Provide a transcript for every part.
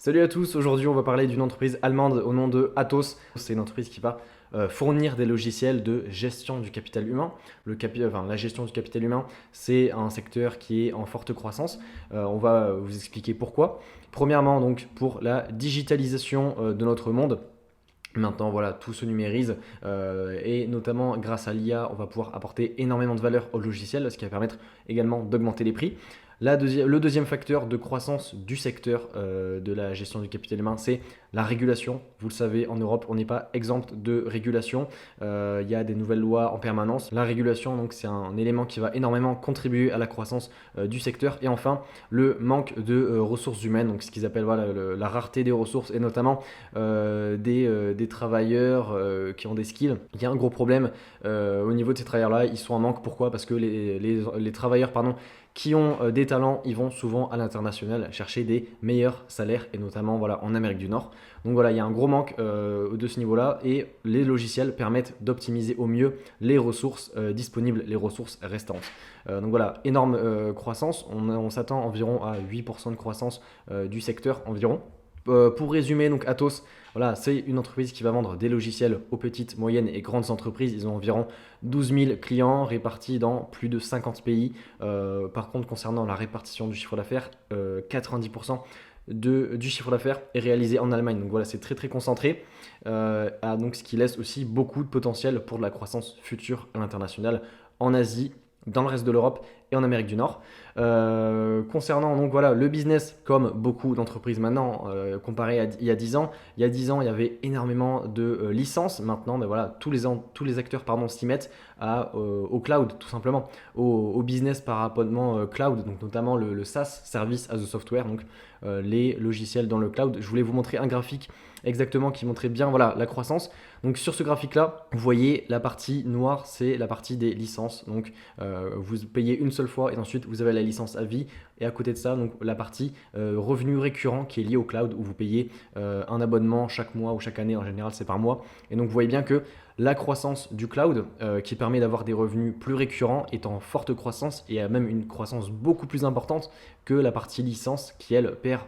Salut à tous, aujourd'hui on va parler d'une entreprise allemande au nom de Atos. C'est une entreprise qui va fournir des logiciels de gestion du capital humain. La gestion du capital humain, c'est un secteur qui est en forte croissance. On va vous expliquer pourquoi. Premièrement, donc pour la digitalisation de notre monde. Maintenant, voilà, tout se numérise et notamment grâce à l'IA, on va pouvoir apporter énormément de valeur au logiciel, ce qui va permettre également d'augmenter les prix. Le deuxième facteur de croissance du secteur de la gestion du capital humain, c'est la régulation. Vous le savez, en Europe, on n'est pas exempt de régulation. Il y a des nouvelles lois en permanence. La régulation, donc, c'est un élément qui va énormément contribuer à la croissance du secteur. Et enfin, le manque de ressources humaines, donc ce qu'ils appellent voilà, la rareté des ressources et notamment des travailleurs qui ont des skills. Il y a un gros problème au niveau de ces travailleurs-là. Ils sont en manque. Pourquoi? Parce que les travailleurs, qui ont des talents, ils vont souvent à l'international chercher des meilleurs salaires et notamment voilà, en Amérique du Nord. Donc voilà, il y a un gros manque de ce niveau-là et les logiciels permettent d'optimiser au mieux les ressources disponibles, les ressources restantes. Donc voilà, énorme croissance, on s'attend environ à 8% de croissance du secteur environ. Pour résumer, donc Atos, voilà, c'est une entreprise qui va vendre des logiciels aux petites, moyennes et grandes entreprises. Ils ont environ 12 000 clients répartis dans plus de 50 pays. Par contre, concernant la répartition du chiffre d'affaires, 90% du chiffre d'affaires est réalisé en Allemagne. Donc voilà, c'est très très concentré. Donc, ce qui laisse aussi beaucoup de potentiel pour de la croissance future à l'international en Asie, dans le reste de l'Europe et en Amérique du Nord. Concernant donc voilà le business, comme beaucoup d'entreprises maintenant, comparé à il y a 10 ans, il y a 10 ans il y avait énormément de licences. Maintenant, mais voilà, tous les acteurs s'y mettent au cloud tout simplement, au business par abonnement cloud, donc notamment le SaaS, Service as a Software, donc les logiciels dans le cloud. Je voulais vous montrer un graphique exactement qui montrait bien voilà, la croissance. Donc sur ce graphique là, vous voyez la partie noire, c'est la partie des licences. Donc vous payez une seule fois et ensuite vous avez la licence à vie. Et à côté de ça, donc la partie revenu récurrent qui est liée au cloud où vous payez un abonnement chaque mois ou chaque année, en général c'est par mois. Et donc vous voyez bien que la croissance du cloud qui permet d'avoir des revenus plus récurrents est en forte croissance et a même une croissance beaucoup plus importante que la partie licence qui elle perd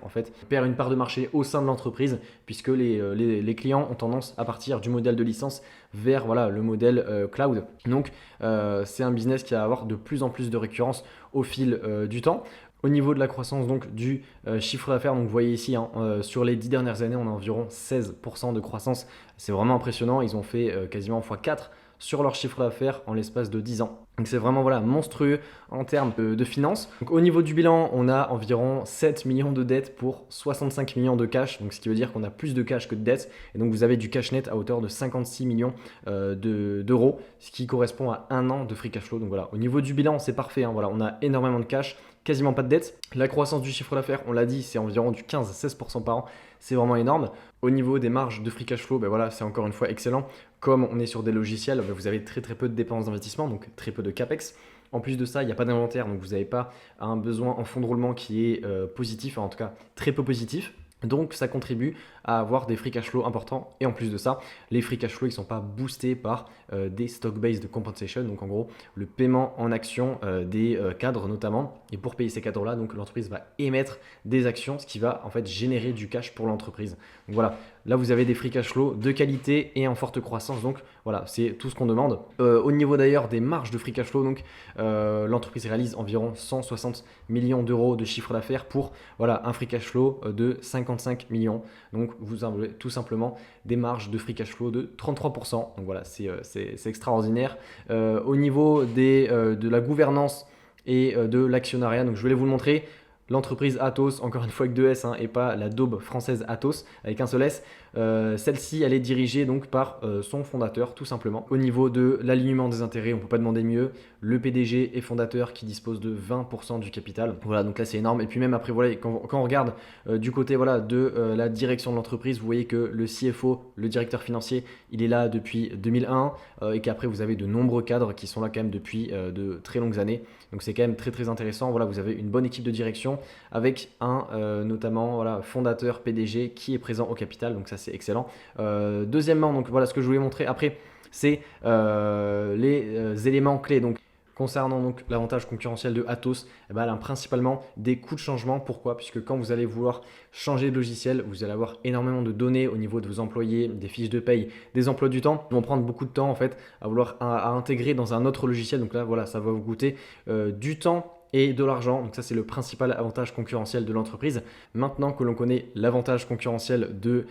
une part de marché au sein de l'entreprise puisque les clients ont tendance à partir du modèle de licence vers voilà, le modèle cloud. Donc c'est un business qui va avoir de plus en plus de récurrence au fil du temps. Au niveau de la croissance donc, du chiffre d'affaires, donc vous voyez ici, sur les 10 dernières années, on a environ 16% de croissance. C'est vraiment impressionnant. Ils ont fait quasiment x4 sur leur chiffre d'affaires en l'espace de 10 ans. Donc c'est vraiment voilà, monstrueux en termes de finances. Donc, au niveau du bilan, on a environ 7 millions de dettes pour 65 millions de cash. Donc ce qui veut dire qu'on a plus de cash que de dettes. Et donc vous avez du cash net à hauteur de 56 millions d'euros, ce qui correspond à un an de free cash flow. Donc voilà, au niveau du bilan, c'est parfait. Voilà, on a énormément de cash, quasiment pas de dettes. La croissance du chiffre d'affaires, on l'a dit, c'est environ du 15 à 16% par an. C'est vraiment énorme. Au niveau des marges de free cash flow, voilà, c'est encore une fois excellent. Comme on est sur des logiciels, vous avez très très peu de dépenses d'investissement, donc très peu de capex. En plus de ça, il n'y a pas d'inventaire, donc vous n'avez pas un besoin en fonds de roulement qui est positif, en tout cas très peu positif. Donc ça contribue à avoir des free cash flow importants. Et en plus de ça, les free cash flow ils ne sont pas boostés par des stock-based compensation. Donc en gros, le paiement en actions des cadres notamment. Et pour payer ces cadres-là, donc l'entreprise va émettre des actions, ce qui va en fait générer du cash pour l'entreprise. Donc voilà, là vous avez des free cash flow de qualité et en forte croissance. Donc voilà, c'est tout ce qu'on demande. Au niveau d'ailleurs des marges de free cash flow, donc l'entreprise réalise environ 160 millions d'euros de chiffre d'affaires pour voilà, un free cash flow de 55 millions. Donc vous avez tout simplement des marges de free cash flow de 33%. Donc voilà, c'est extraordinaire. Au niveau de la gouvernance et de l'actionnariat, donc je voulais vous le montrer. L'entreprise Atos, encore une fois avec deux S, et pas la daube française Atos avec un seul S. Celle-ci, elle est dirigée donc par son fondateur, tout simplement. Au niveau de l'alignement des intérêts, on ne peut pas demander mieux. Le PDG et fondateur qui dispose de 20% du capital. Voilà, donc là c'est énorme. Et puis même après, voilà, quand on regarde du côté voilà, de la direction de l'entreprise, vous voyez que le CFO, le directeur financier, il est là depuis 2001 et qu'après vous avez de nombreux cadres qui sont là quand même depuis de très longues années. Donc c'est quand même très très intéressant. Voilà, vous avez une bonne équipe de direction avec un notamment voilà, fondateur PDG qui est présent au capital. Donc ça c'est excellent. Deuxièmement, donc voilà ce que je voulais montrer après, c'est les éléments clés. Donc Concernant donc l'avantage concurrentiel de Atos, elle a principalement des coûts de changement. Pourquoi? Puisque quand vous allez vouloir changer de logiciel, vous allez avoir énormément de données au niveau de vos employés, des fiches de paye, des emplois du temps. Ils vont prendre beaucoup de temps en fait à vouloir à intégrer dans un autre logiciel. Donc là, voilà, ça va vous coûter du temps et de l'argent. Donc ça, c'est le principal avantage concurrentiel de l'entreprise. Maintenant que l'on connaît l'avantage concurrentiel de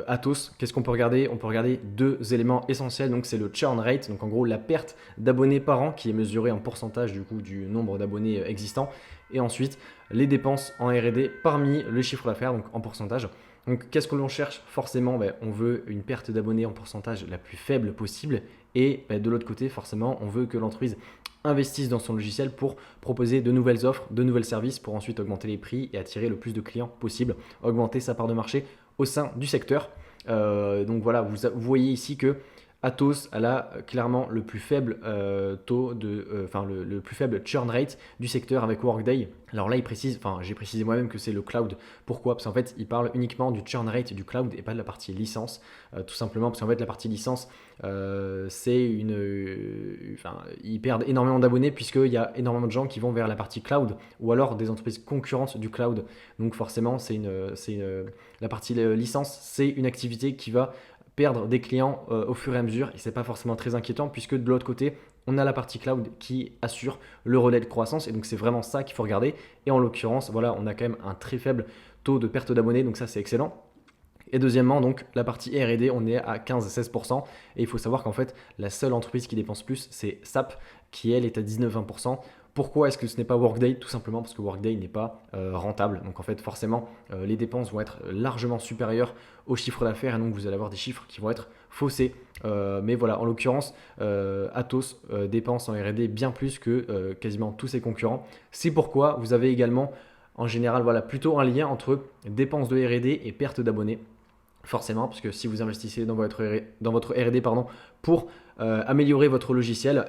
Atos, qu'est-ce qu'on peut regarder? On peut regarder deux éléments essentiels. Donc c'est le churn rate, donc en gros la perte d'abonnés par an qui est mesurée en pourcentage du coup du nombre d'abonnés existants. Et ensuite les dépenses en R&D parmi le chiffre d'affaires, donc en pourcentage. Donc qu'est-ce que l'on cherche? Forcément, on veut une perte d'abonnés en pourcentage la plus faible possible. Et de l'autre côté, forcément, on veut que l'entreprise investisse dans son logiciel pour proposer de nouvelles offres, de nouveaux services pour ensuite augmenter les prix et attirer le plus de clients possible, augmenter sa part de marché au sein du secteur. Donc voilà, vous voyez ici que Atos elle a clairement le plus faible taux de, le plus faible churn rate du secteur avec Workday. Alors là, il précise, j'ai précisé moi-même que c'est le cloud. Pourquoi? Parce qu'en fait, il parle uniquement du churn rate du cloud et pas de la partie licence. Tout simplement parce qu'en fait, la partie licence, c'est ils perdent énormément d'abonnés puisqu'il y a énormément de gens qui vont vers la partie cloud ou alors des entreprises concurrentes du cloud. Donc forcément, la partie licence, c'est une activité qui va perdre des clients au fur et à mesure et c'est pas forcément très inquiétant puisque de l'autre côté on a la partie cloud qui assure le relais de croissance et donc c'est vraiment ça qu'il faut regarder et en l'occurrence voilà on a quand même un très faible taux de perte d'abonnés donc ça c'est excellent. Et deuxièmement, donc la partie R&D, on est à 15-16%. Et il faut savoir qu'en fait, la seule entreprise qui dépense plus, c'est SAP, qui elle est à 19-20%. Pourquoi est-ce que ce n'est pas Workday? Tout simplement parce que Workday n'est pas rentable. Donc en fait, forcément, les dépenses vont être largement supérieures au chiffre d'affaires. Et donc vous allez avoir des chiffres qui vont être faussés. Mais voilà, en l'occurrence, Atos dépense en R&D bien plus que quasiment tous ses concurrents. C'est pourquoi vous avez également, en général, voilà, plutôt un lien entre dépenses de R&D et perte d'abonnés. Forcément, parce que si vous investissez dans votre R&D pour améliorer votre logiciel,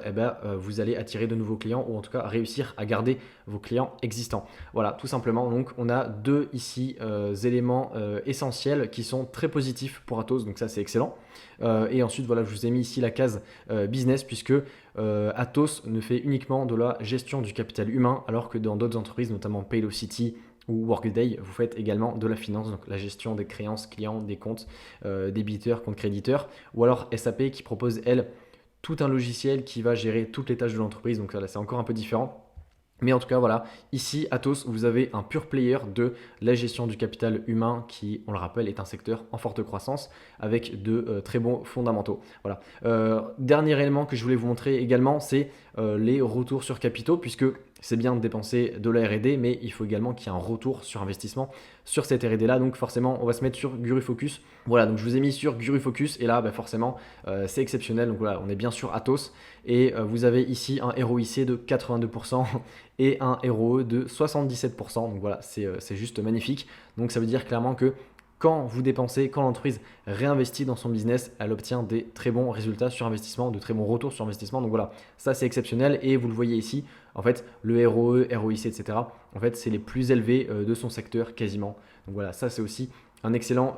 vous allez attirer de nouveaux clients ou en tout cas réussir à garder vos clients existants. Voilà, tout simplement. Donc, on a deux ici éléments essentiels qui sont très positifs pour Atos. Donc ça, c'est excellent. Et ensuite, voilà, je vous ai mis ici la case business puisque Atos ne fait uniquement de la gestion du capital humain alors que dans d'autres entreprises, notamment Paylocity, ou Workday, vous faites également de la finance, donc la gestion des créances clients, des comptes débiteurs, comptes créditeurs, ou alors SAP qui propose, elle, tout un logiciel qui va gérer toutes les tâches de l'entreprise, donc là c'est encore un peu différent. Mais en tout cas, voilà, ici, Atos, vous avez un pur player de la gestion du capital humain qui, on le rappelle, est un secteur en forte croissance avec de très bons fondamentaux. Voilà. Dernier élément que je voulais vous montrer également, c'est les retours sur capitaux, puisque c'est bien de dépenser de la R&D, mais il faut également qu'il y ait un retour sur investissement sur cette R&D-là. Donc forcément, on va se mettre sur GuruFocus. Voilà, donc je vous ai mis sur GuruFocus et là, forcément, c'est exceptionnel. Donc voilà, on est bien sur Atos et vous avez ici un ROIC de 82% et un ROE de 77%. Donc voilà, c'est juste magnifique. Donc ça veut dire clairement que quand vous dépensez, quand l'entreprise réinvestit dans son business, elle obtient des très bons résultats sur investissement, de très bons retours sur investissement. Donc voilà, ça c'est exceptionnel et vous le voyez ici, en fait, le ROE, ROIC, etc. En fait, c'est les plus élevés de son secteur quasiment. Donc voilà, ça c'est aussi un excellent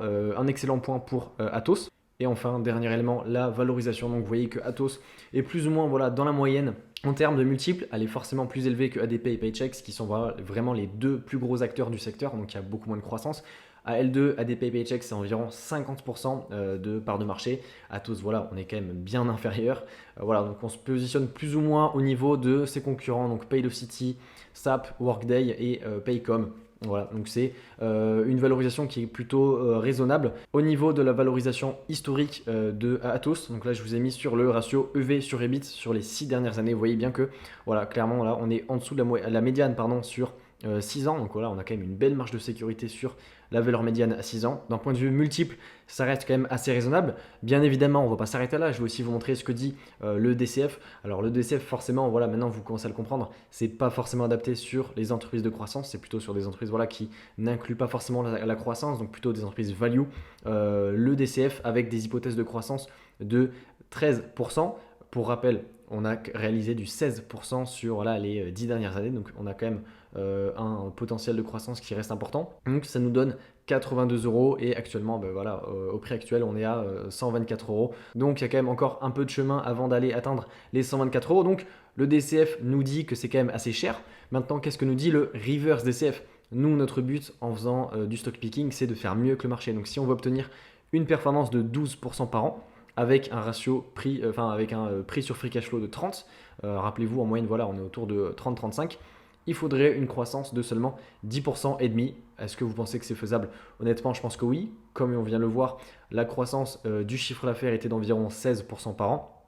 point pour Atos. Et enfin, dernier élément, la valorisation. Donc vous voyez que Atos est plus ou moins dans la moyenne. En termes de multiples, elle est forcément plus élevée que ADP et Paychex, qui sont vraiment les deux plus gros acteurs du secteur, donc il y a beaucoup moins de croissance. À L2, ADP et Paychex, c'est environ 50% de part de marché. Atos, voilà, on est quand même bien inférieur. Voilà, donc on se positionne plus ou moins au niveau de ses concurrents, donc Paylocity, SAP, Workday et Paycom. Voilà, donc c'est une valorisation qui est plutôt raisonnable. Au niveau de la valorisation historique de Atos, donc là je vous ai mis sur le ratio EV sur EBIT sur les 6 dernières années. Vous voyez bien que voilà, clairement là on est en dessous de la médiane sur 6 ans. Donc voilà, on a quand même une belle marge de sécurité sur la valeur médiane à 6 ans. D'un point de vue multiple, ça reste quand même assez raisonnable. Bien évidemment, on ne va pas s'arrêter là. Je vais aussi vous montrer ce que dit le DCF. Alors le DCF, forcément, voilà, maintenant vous commencez à le comprendre, c'est pas forcément adapté sur les entreprises de croissance, c'est plutôt sur des entreprises qui n'incluent pas forcément la croissance, donc plutôt des entreprises value. Le DCF avec des hypothèses de croissance de 13%. Pour rappel, on a réalisé du 16% sur les 10 dernières années, donc on a quand même un potentiel de croissance qui reste important. Donc ça nous donne 82 euros et actuellement, ben voilà, au prix actuel, on est à 124 euros. Donc il y a quand même encore un peu de chemin avant d'aller atteindre les 124 euros. Donc le DCF nous dit que c'est quand même assez cher. Maintenant, qu'est-ce que nous dit le reverse DCF? Nous, notre but en faisant du stock picking, c'est de faire mieux que le marché. Donc si on veut obtenir une performance de 12% par an, avec un ratio prix, avec un prix sur free cash flow de 30, rappelez-vous en moyenne voilà on est autour de 30-35, il faudrait une croissance de seulement 10% et demi. Est-ce que vous pensez que c'est faisable? Honnêtement, je pense que oui. Comme on vient de le voir, la croissance du chiffre d'affaires était d'environ 16% par an.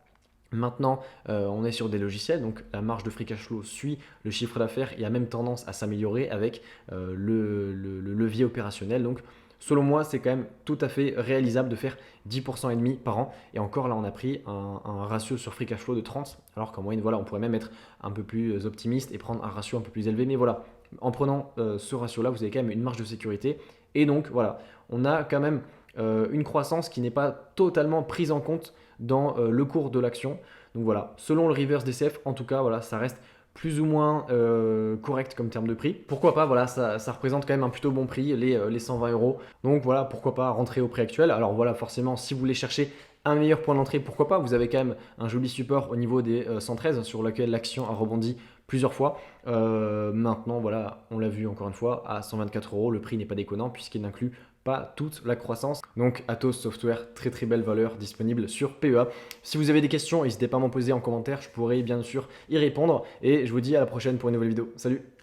Maintenant, on est sur des logiciels, donc la marge de free cash flow suit le chiffre d'affaires et a même tendance à s'améliorer avec le levier opérationnel. Donc, selon moi, c'est quand même tout à fait réalisable de faire 10% et demi par an. Et encore là, on a pris un ratio sur free cash flow de 30, alors qu'en moyenne, voilà, on pourrait même être un peu plus optimiste et prendre un ratio un peu plus élevé. Mais voilà, en prenant ce ratio-là, vous avez quand même une marge de sécurité. Et donc, voilà, on a quand même une croissance qui n'est pas totalement prise en compte dans le cours de l'action. Donc voilà, selon le reverse DCF, en tout cas, voilà, ça reste plus ou moins correct comme terme de prix. Pourquoi pas, voilà, ça représente quand même un plutôt bon prix, les 120 euros. Donc voilà, pourquoi pas rentrer au prix actuel. Alors voilà, forcément, si vous voulez chercher un meilleur point d'entrée, pourquoi pas. Vous avez quand même un joli support au niveau des 113 sur lequel l'action a rebondi plusieurs fois. Maintenant, voilà, on l'a vu encore une fois, à 124 euros, le prix n'est pas déconnant puisqu'il n'inclut pas toute la croissance. Donc Atos Software, très très belle valeur disponible sur PEA. Si vous avez des questions, n'hésitez pas à m'en poser en commentaire, je pourrai bien sûr y répondre. Et je vous dis à la prochaine pour une nouvelle vidéo. Salut!